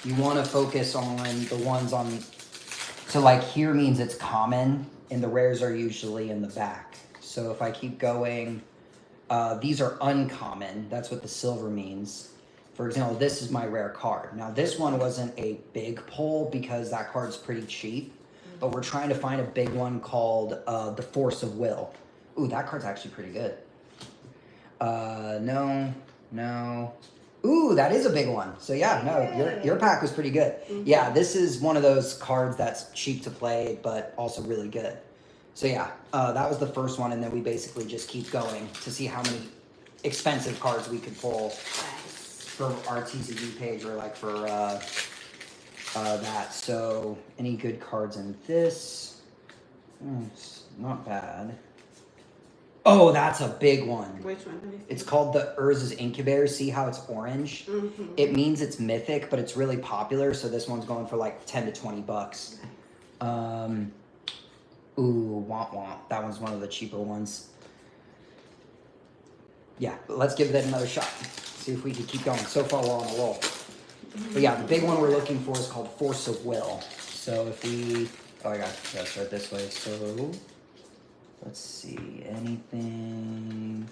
you want to focus on the ones on. So like here means it's common, and the rares are usually in the back. So if I keep going, these are uncommon. That's what the silver means. For example, this is my rare card. Now this one wasn't a big pull because that card's pretty cheap, but we're trying to find a big one called the Force of Will. Ooh, that card's actually pretty good. No. Ooh, that is a big one. So yeah, no, your pack was pretty good. Yeah, this is one of those cards that's cheap to play, but also really good. So yeah, that was the first one, and then we basically just keep going to see how many expensive cards we could pull for our TCG page or like for that. So any good cards in this? It's not bad. Oh, that's a big one. Which one? It's called the Urza's Incubator. See how it's orange? Mm-hmm. It means it's mythic, but it's really popular. So this one's going for like 10 to 20 bucks. Ooh, womp womp. That one's one of the cheaper ones. Yeah, but let's give that another shot. See if we can keep going. So far, we're on a roll. But yeah, the big one we're looking for is called Force of Will. So if we... Oh, I gotta start this way. So... Let's see, anything...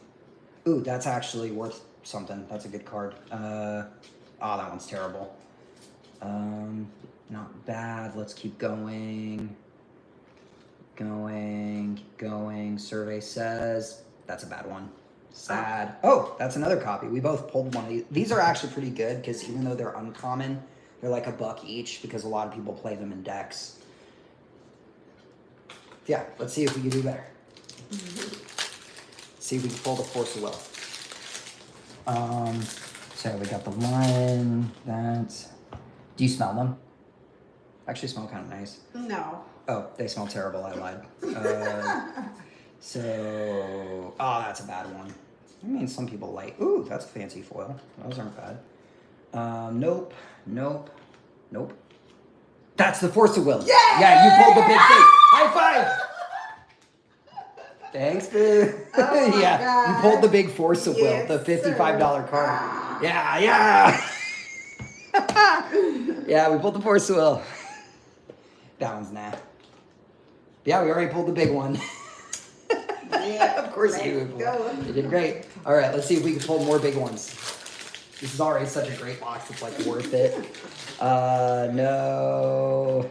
Ooh, that's actually worth something. That's a good card. Oh, that one's terrible. Not bad. Let's keep going. Going. Survey says... That's a bad one. Sad. Oh, that's another copy. We both pulled one of these. These are actually pretty good, because even though they're uncommon, they're like $1 each, because a lot of people play them in decks. Yeah, let's see if we can do better. See if we can pull the Force of Will. So we got the one, that. Do you smell them? Actually smell kind of nice. No. Oh, they smell terrible, I lied. So, oh, that's a bad one. I mean, some people like, ooh, that's a fancy foil. Those aren't bad. Nope. That's the Force of Will. Yeah, you pulled the big thing. High five! Thanks, dude. Oh yeah, God. you pulled the big Force of Will, the $55 card. Yeah. Yeah, we pulled the Force of Will. That one's nah. Yeah, we already pulled the big one. Yeah, of course you did. You did great. All right, let's see if we can pull more big ones. This is already such a great box. It's like worth it. No.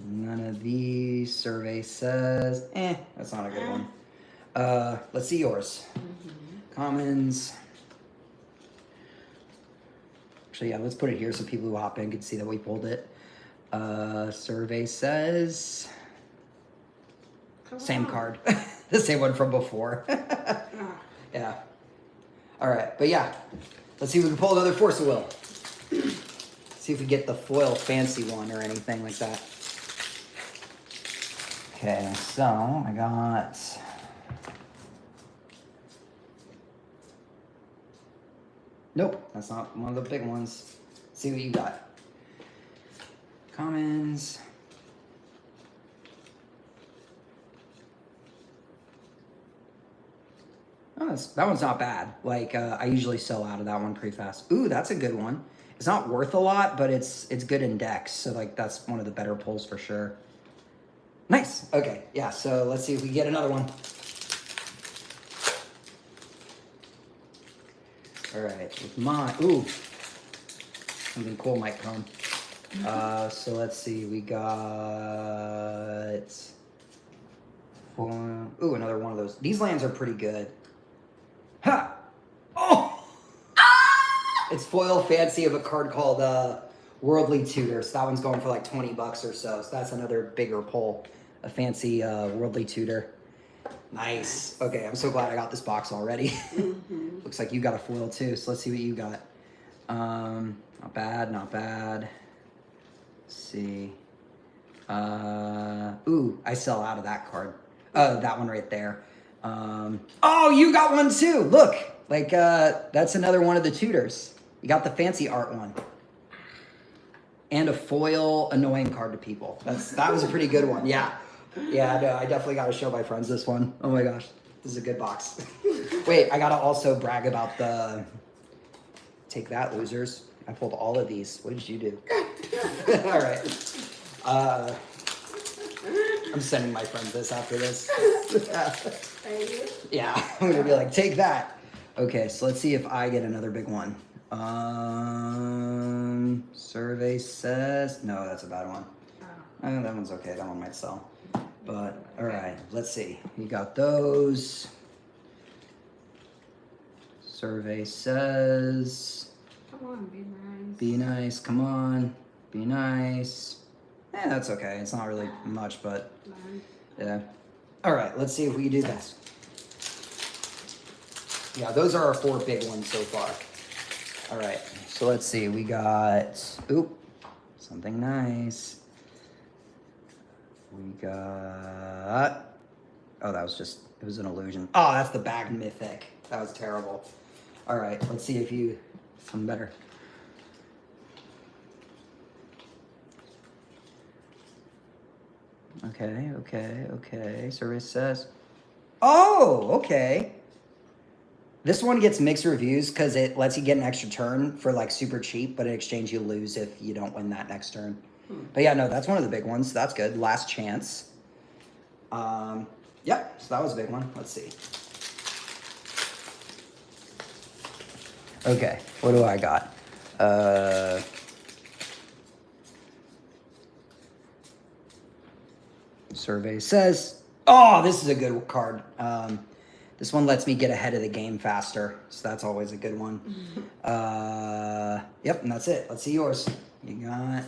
None of these. Survey says, that's not a good one. Let's see yours. Commons. Actually, yeah, let's put it here so people who hop in can see that we pulled it. Survey says, same card. The same one from before. Yeah. All right, but yeah. Let's see if we can pull another Force of Will. See if we get the foil fancy one or anything like that. Okay, so I got... Nope, that's not one of the big ones. Let's see what you got. Commons. Oh, that one's not bad. Like, I usually sell out of that one pretty fast. Ooh, that's a good one. It's not worth a lot, but it's good in decks. So, like, that's one of the better pulls for sure. Nice. Okay, yeah, so let's see if we get another one. All right, with my... Ooh. Something cool might come. So let's see. We got... Ooh, another one of those. These lands are pretty good. Ha! Oh! It's foil fancy of a card called Worldly Tutor. So that one's going for like 20 bucks or so. So that's another bigger pull. A fancy Worldly Tutor. Nice. Okay, I'm so glad I got this box already. Looks like you got a foil too. So let's see what you got. Not bad. Let's see. Ooh, I sell out of that card. That one right there. Oh, you got one too. Look, like that's another one of the tutors. You got the fancy art one. And a foil annoying card to people. That was a pretty good one. Yeah. Yeah, no, I definitely got to show my friends this one. Oh my gosh, this is a good box. Wait, I got to also brag about the... Take that, losers. I pulled all of these. What did you do? All right. I'm sending my friend this after this. Are you? Yeah, I'm gonna be like, take that. Okay, so let's see if I get another big one. Survey says no, that's a bad one. Oh. That one's okay. That one might sell. But all right, let's see. You got those. Survey says Come on, be nice. be nice. Come on, be nice. That's okay. It's not really much, but Learn. yeah. All right, let's see if we can do this. Yeah, those are our 4 big ones so far. All right, so let's see. We got, something nice. We got, oh, that was just, it was an illusion. Oh, that's the bag mythic. That was terrible. All right, let's see if you, something better. Okay. Survey says, oh, okay. This one gets mixed reviews because it lets you get an extra turn for like super cheap, but in exchange you lose if you don't win that next turn. But yeah, no, that's one of the big ones. That's good. Last chance. Yep, so that was a big one. Let's see. Okay, what do I got? Survey says, oh, this is a good card. This one lets me get ahead of the game faster, so that's always a good one. Yep, and that's it. Let's see yours. You got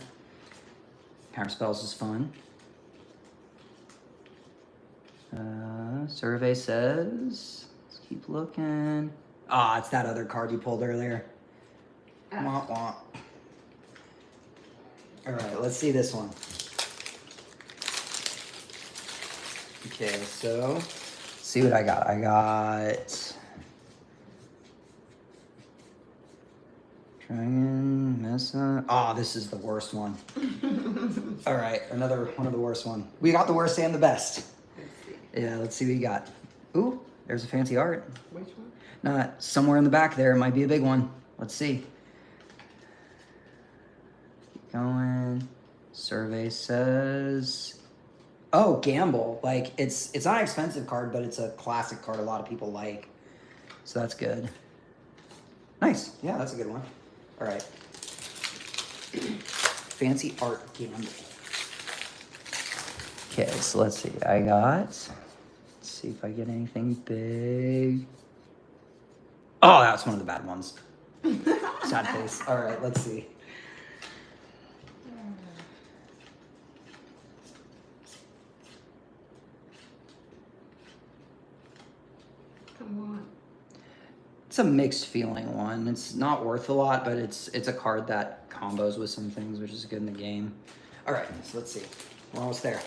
Counter Spells is fun. Survey says, let's keep looking. Ah, it's that other card you pulled earlier. Wah, wah. All right, let's see this one. Okay, so see what I got. I got Dragon Mesa. Oh, this is the worst one. All right, another one of the worst one. We got the worst and the best. Yeah, let's see what you got. Ooh, there's a fancy art. Which one? Not somewhere in the back there. It might be a big one. Let's see. Keep going. Survey says, oh, Gamble. Like it's not an expensive card, but it's a classic card a lot of people like. So that's good. Nice. Yeah, that's a good one. All right. Fancy art Gamble. Okay, so let's see. Let's see if I get anything big. Oh, that's one of the bad ones. Sad face. All right, let's see. Come on. It's a mixed feeling one. It's not worth a lot, but it's a card that combos with some things, which is good in the game. All right, so let's see. We're almost there.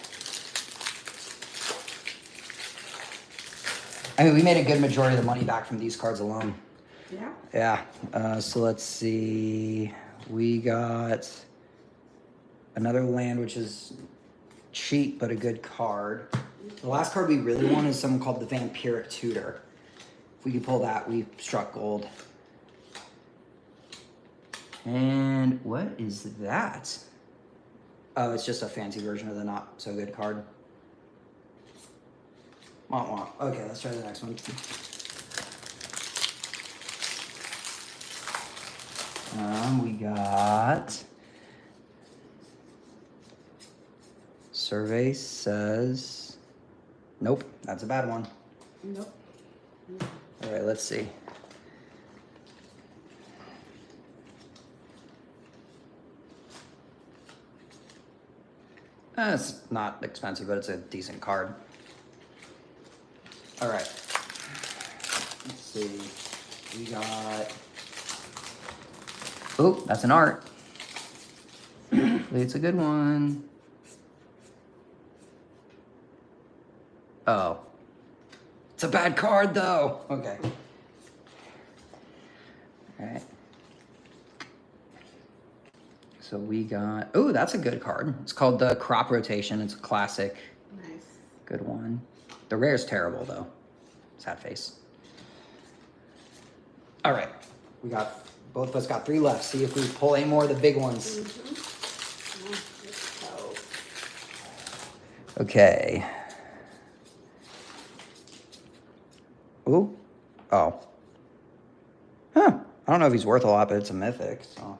I mean, we made a good majority of the money back from these cards alone. Yeah? Yeah. So let's see. We got another land, which is cheap, but a good card. The last card we really want is someone called the Vampiric Tutor. If we could pull that, we struck gold. And what is that? Oh, it's just a fancy version of the not so good card. Wah, wah. Okay, let's try the next one. We got survey says nope, that's a bad one. Nope. All right, let's see. It's not expensive, but it's a decent card. All right. Let's see. We got. Oh, that's an art. It's a good one. Oh. It's a bad card, though. Okay. All right. So we got. Oh, that's a good card. It's called the Crop Rotation. It's a classic. Nice. Good one. The rare is terrible, though. Sad face. All right. We got Both of us got 3 left. See if we pull any more of the big ones. Okay. Ooh. Oh. Huh. I don't know if he's worth a lot, but it's a mythic, so.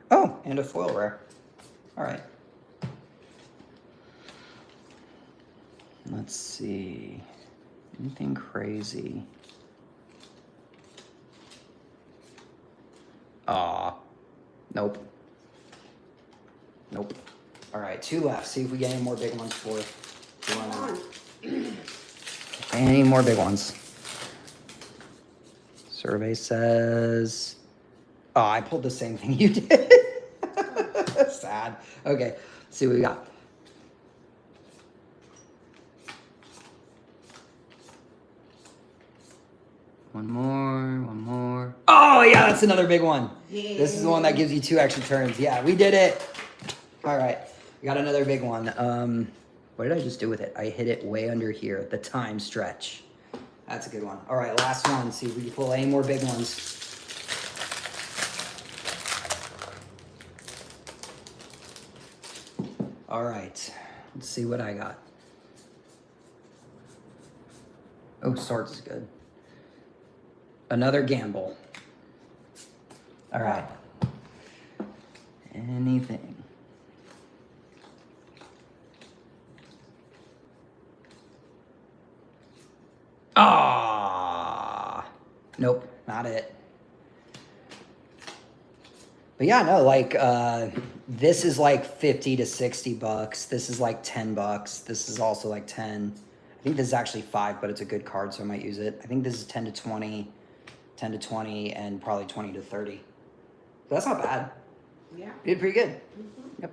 Oh, and a foil rare. All right. Let's see. Anything crazy? Aw. Nope. Nope. All right, 2 left. See if we get any more big ones for any more big ones. Survey says... Oh, I pulled the same thing you did. Sad. Okay, let's see what we got. One more. Oh, yeah, that's another big one. Yeah. This is the one that gives you 2 extra turns. Yeah, we did it. All right, we got another big one. What did I just do with it? I hit it way under here, the time stretch. That's a good one. All right, last one. See if we can pull any more big ones. All right, let's see what I got. Oh, swords is good. Another gamble. All right. Anything. Ah, nope, not it. But yeah, no, like, this is like 50 to 60 bucks. This is like 10 bucks. This is also like 10. I think this is actually 5, but it's a good card, so I might use it. I think this is 10 to 20, 10 to 20, and probably 20 to 30. So that's not bad. Yeah. You did pretty good. Yep.